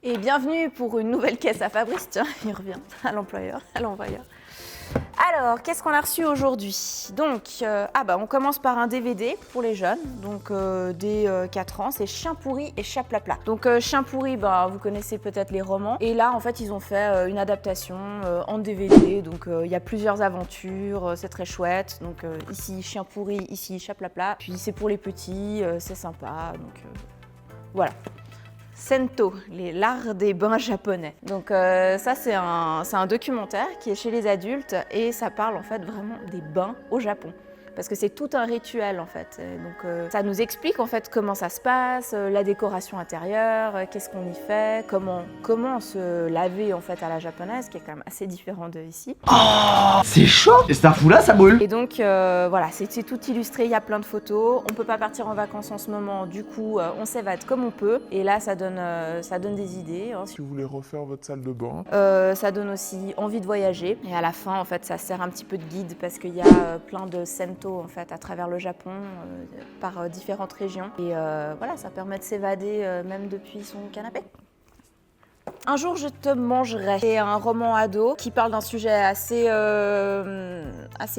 Et bienvenue pour une nouvelle caisse à Fabrice. Tiens, il revient à l'employeur, à l'envoyeur. Alors, qu'est-ce qu'on a reçu aujourd'hui? Donc, on commence par un DVD pour les jeunes, donc dès 4 ans, c'est Chien pourri et Chaplapla. Donc, Chien pourri, vous connaissez peut-être les romans. Et là, en fait, ils ont fait une adaptation en DVD, donc il y a plusieurs aventures, c'est très chouette. Donc, ici, Chien pourri, ici, Chaplapla. Puis, c'est pour les petits, c'est sympa, donc voilà. Sento, l'art des bains japonais. Donc ça c'est un documentaire qui est chez les adultes et ça parle en fait vraiment des bains au Japon. Parce que c'est tout un rituel en fait. Et donc ça nous explique en fait comment ça se passe, la décoration intérieure, qu'est-ce qu'on y fait, comment se laver en fait à la japonaise, qui est quand même assez différent de ici. Oh, c'est chaud! Et c'est un fou là, ça brûle! Et donc voilà, c'est tout illustré, il y a plein de photos. On peut pas partir en vacances en ce moment, du coup on s'évade comme on peut. Et là ça donne des idées. Hein. Si vous voulez refaire votre salle de bain. Ça donne aussi envie de voyager. Et à la fin en fait ça sert un petit peu de guide parce qu'il y a plein de sento en fait à travers le Japon par différentes régions. Et voilà, ça permet de s'évader même depuis son canapé. Un jour je te mangerai. C'est un roman ado qui parle d'un sujet assez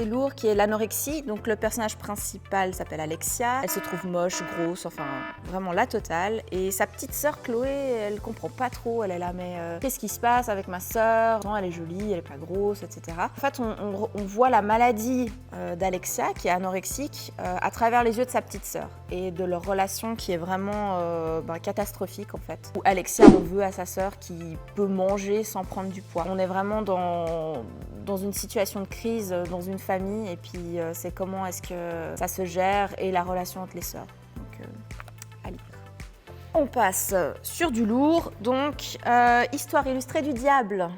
lourd qui est l'anorexie. Donc le personnage principal s'appelle Alexia. Elle se trouve moche, grosse, enfin vraiment la totale. Et sa petite sœur Chloé, elle comprend pas trop. Elle est là, mais qu'est-ce qui se passe avec ma sœur? Elle est jolie, elle est pas grosse, etc. En fait, on voit la maladie d'Alexia qui est anorexique à travers les yeux de sa petite sœur et de leur relation qui est vraiment catastrophique en fait. Où Alexia en veut à sa sœur qui peut manger sans prendre du poids. On est vraiment dans une situation de crise dans une famille et puis c'est comment est-ce que ça se gère et la relation entre les sœurs. Donc, à lire. On passe sur du lourd, donc Histoire illustrée du diable.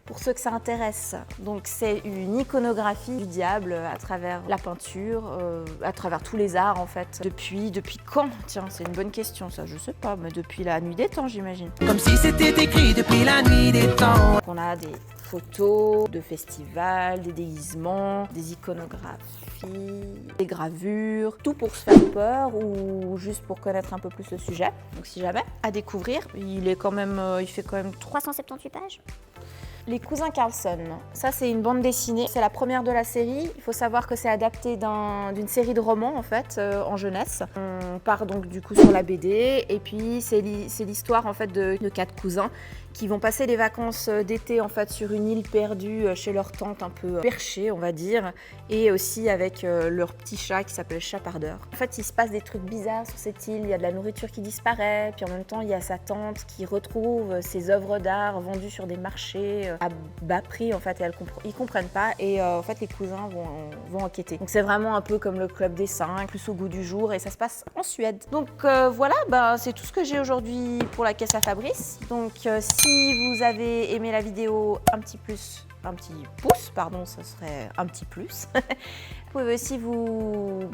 Pour ceux que ça intéresse. Donc c'est une iconographie du diable à travers la peinture, à travers tous les arts en fait. Depuis quand? Tiens, c'est une bonne question ça, je sais pas, mais depuis la nuit des temps j'imagine. Comme si c'était écrit depuis la nuit des temps. Donc, on a des photos de festivals, des déguisements, des iconographies, des gravures, tout pour se faire peur ou juste pour connaître un peu plus le sujet. Donc si jamais, à découvrir. Il fait quand même 378 pages. Les cousins Carlson, ça c'est une bande dessinée, c'est la première de la série. Il faut savoir que c'est adapté d'une série de romans en fait, en jeunesse. On part donc du coup sur la BD et puis c'est l'histoire en fait de 4 cousins qui vont passer les vacances d'été en fait sur une île perdue chez leur tante un peu perchée on va dire et aussi avec leur petit chat qui s'appelle Chapardeur. En fait il se passe des trucs bizarres sur cette île, il y a de la nourriture qui disparaît puis en même temps il y a sa tante qui retrouve ses œuvres d'art vendues sur des marchés à bas prix en fait et ils comprennent pas et en fait les cousins vont enquêter. Donc c'est vraiment un peu comme le Club des 5, plus au goût du jour et ça se passe en Suède. Donc voilà, c'est tout ce que j'ai aujourd'hui pour la caisse à Fabrice. Donc si vous avez aimé la vidéo, un petit pouce, ça serait un petit plus. Vous pouvez aussi vous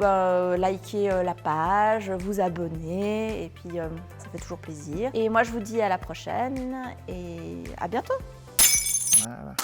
liker la page, vous abonner et puis ça fait toujours plaisir. Et moi je vous dis à la prochaine et à bientôt. Voilà.